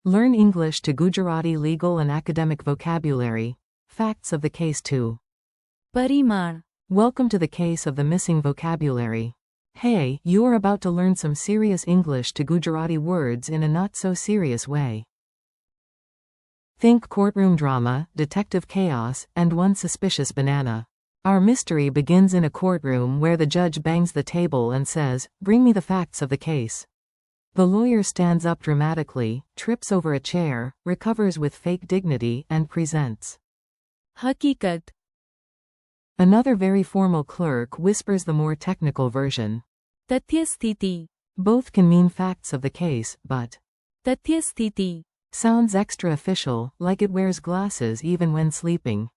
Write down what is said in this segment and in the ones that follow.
Learn English to Gujarati legal and academic vocabulary. Facts of the case 2. પરિમાણ. Welcome to the case of the missing vocabulary. Hey, you are about to learn some serious English to Gujarati words in a not-so-serious way. Think courtroom drama, detective chaos, and one suspicious banana. Our mystery begins in a courtroom where the judge bangs the table and says, "Bring me the facts of the case." The lawyer stands up dramatically, trips over a chair, recovers with fake dignity, and presents. હકીકત. Another very formal clerk whispers the more technical version. તથ્ય સ્થિતિ. Both can mean facts of the case, but તથ્ય સ્થિતિ. sounds extra official, like it wears glasses even when sleeping.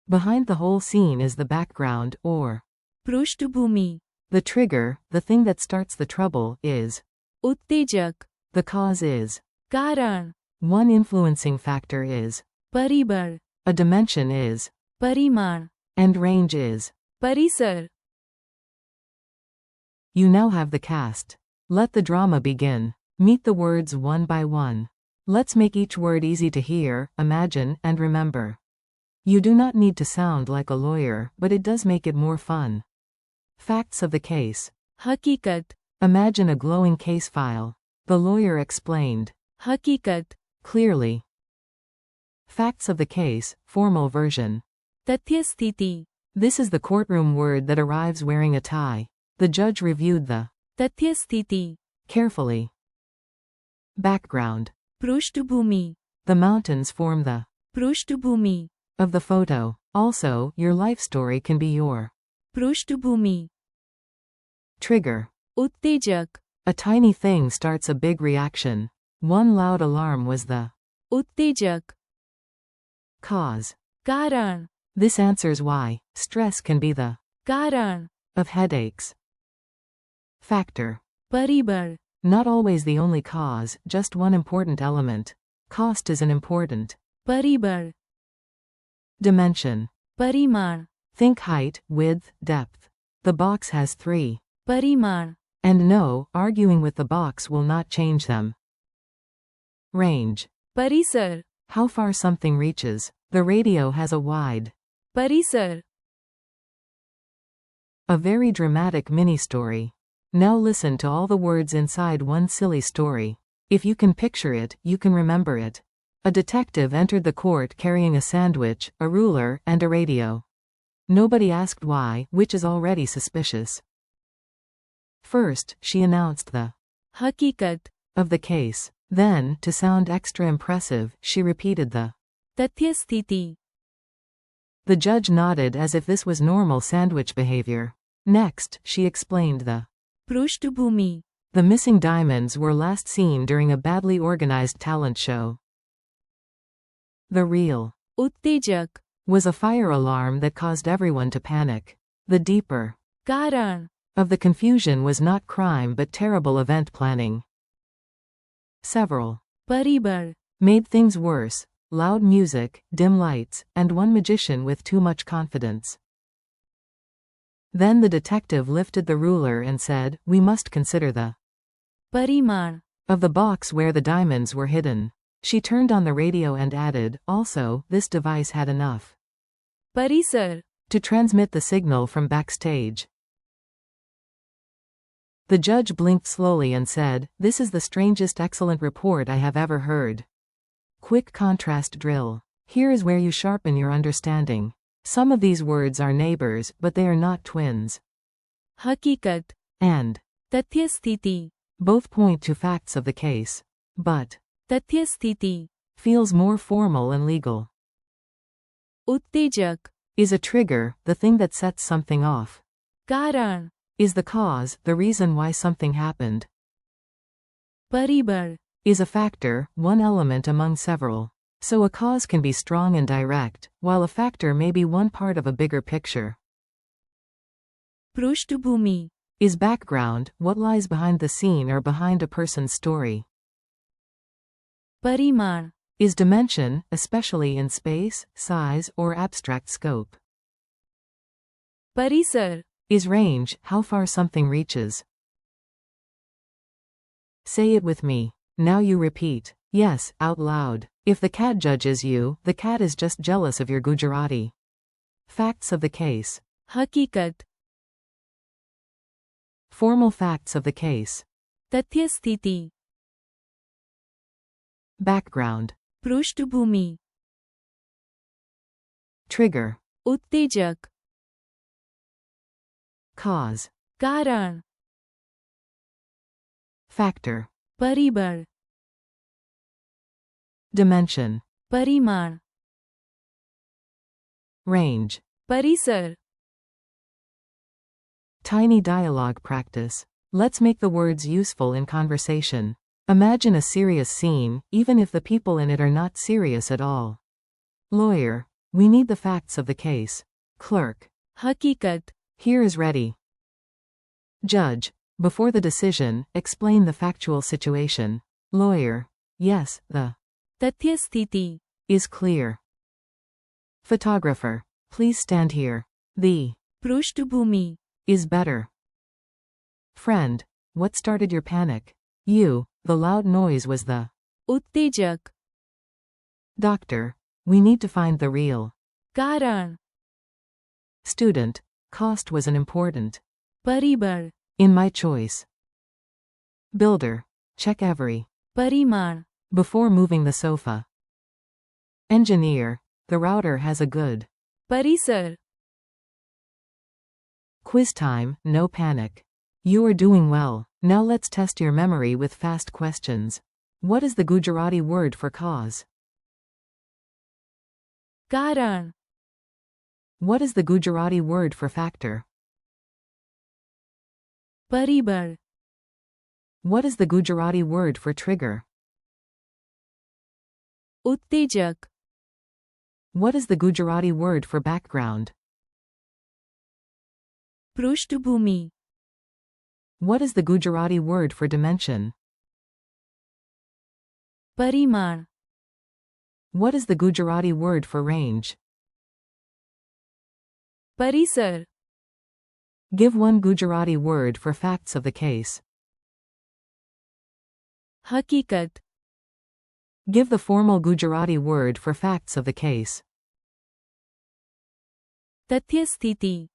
Behind the whole scene is the background, or પૃષ્ઠભૂમિ. the trigger, the thing that starts the trouble, is ઉત્તેજક. the cause is. કારણ. One influencing factor is. પરિબળ. A dimension is. પરિમાણ. And range is. પરિસર. You now have the cast. Let the drama begin. Meet the words one by one. Let's make each word easy to hear, imagine, and remember. You do not need to sound like a lawyer, but it does make it more fun. Facts of the case. હકીકત. Imagine a glowing case file. The lawyer explained. હકીકત. Clearly. Facts of the case, formal version. તથ્ય સ્થિતિ. This is the courtroom word that arrives wearing a tie. The judge reviewed the તથ્ય સ્થિતિ. carefully. Background. પૃષ્ઠભૂમિ. The mountains form the પૃષ્ઠભૂમિ. of the photo. Also, your life story can be your પૃષ્ઠભૂમિ. trigger. ઉત્તેજક. A tiny thing starts a big reaction. One loud alarm was the ઉત્તેજક. cause. કારણ. This answers why stress can be the કારણ. of headaches. Factor. પરિબળ. Not always the only cause, just one important element. Cost is an important પરિબળ. dimension. પરિમાણ. Think height, width, depth. The box has 3. પરિમાણ. And no, arguing with the box will not change them. Range. પરિસર. How far something reaches. The radio has a wide. પરિસર. A very dramatic mini-story. Now listen to all the words inside one silly story. If you can picture it, you can remember it. A detective entered the court carrying a sandwich, a ruler, and a radio. Nobody asked why, which is already suspicious. First, she announced the હકીકત. of the case. Then, to sound extra impressive, she repeated the તથ્ય સ્થિતિ. The judge nodded as if this was normal sandwich behavior. Next, she explained the પૃષ્ઠભૂમિ. The missing diamonds were last seen during a badly organized talent show. The real ઉત્તેજક. was a fire alarm that caused everyone to panic. The deeper કારણ. of the confusion was not crime but terrible event planning. Several પરિબળ. made things worse. Loud music, dim lights, and one magician with too much confidence. Then the detective lifted the ruler and said, "We must consider the પરિમાણ. of the box where the diamonds were hidden." She turned on the radio and added, "Also, this device had enough પરિસર. to transmit the signal from backstage." The judge blinked slowly and said, "This is the strangest excellent report I have ever heard." Quick contrast drill. Here is where you sharpen your understanding. Some of these words are neighbors, but they are not twins. હકીકત. And તથ્ય સ્થિતિ. both point to facts of the case. But તથ્ય સ્થિતિ. feels more formal and legal. ઉત્તેજક. Is a trigger, the thing that sets something off. કારણ. Is the cause, the reason why something happened. પરિબળ. Is a factor, one element among several. So a cause can be strong and direct, while a factor may be one part of a bigger picture. પૃષ્ઠભૂમિ. Is background, what lies behind the scene or behind a person's story. પરિમાણ. Is dimension, especially in space, size, or abstract scope. પરિસર. Is range, how far something reaches. Say it with me. Now you repeat, yes, out loud. If the cat judges you, the cat is just jealous of your Gujarati. Facts of the case. હકીકત. Formal facts of the case. તથ્ય સ્થિતિ. Background. પૃષ્ઠભૂમિ. Trigger. ઉત્તેજક. Cause. કારણ. Factor. પરિબળ. Dimension. પરિમાણ. Range. પરિસર. Tiny dialogue practice. Let's make the words useful in conversation. Imagine a serious scene, even if the people in it are not serious at all. Lawyer. We need the facts of the case. Clerk. હકીકત. Here is ready. Judge. Before the decision, explain the factual situation. Lawyer. Yes, the તથ્ય સ્થિતિ. is clear. Photographer. Please stand here. The પૃષ્ઠભૂમિ. is better. Friend. What started your panic? You. The loud noise was the ઉત્તેજક. doctor. We need to find the real કારણ. student. Cost was an important પરિબળ. in my choice. Builder. Check every પરિમાણ. before moving the sofa. Engineer. The router has a good પરિસર. quiz time, no panic. You are doing well. Now let's test your memory with fast questions. What is the Gujarati word for cause? કારણ. What is the Gujarati word for factor? પરિબળ. What is the Gujarati word for trigger? ઉત્તેજક. What is the Gujarati word for background? પૃષ્ઠભૂમિ. What is the Gujarati word for dimension? પરિમાણ. What is the Gujarati word for range? પરિસર. Give one Gujarati word for facts of the case. હકીકત. Give the formal Gujarati word for facts of the case. તથ્ય સ્થિતિ.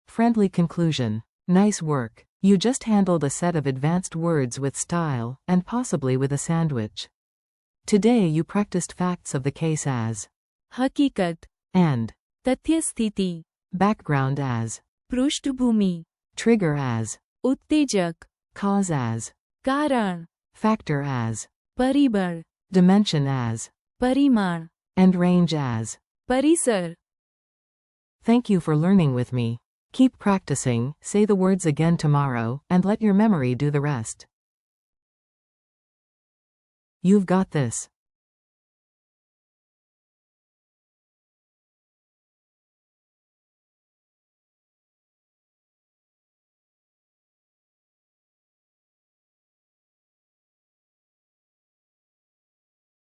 Friendly conclusion. Nice work. You just handled a set of advanced words with style, and possibly with a sandwich. Today you practiced facts of the case as હકીકત. and તથ્ય સ્થિતિ. background as પૃષ્ઠભૂમિ. trigger as ઉત્તેજક. cause as કારણ. factor as પરિબળ. dimension as પરિમાણ. and range as. પરિસર. Thank you for learning with me. Keep practicing, say the words again tomorrow, and let your memory do the rest. You've got this.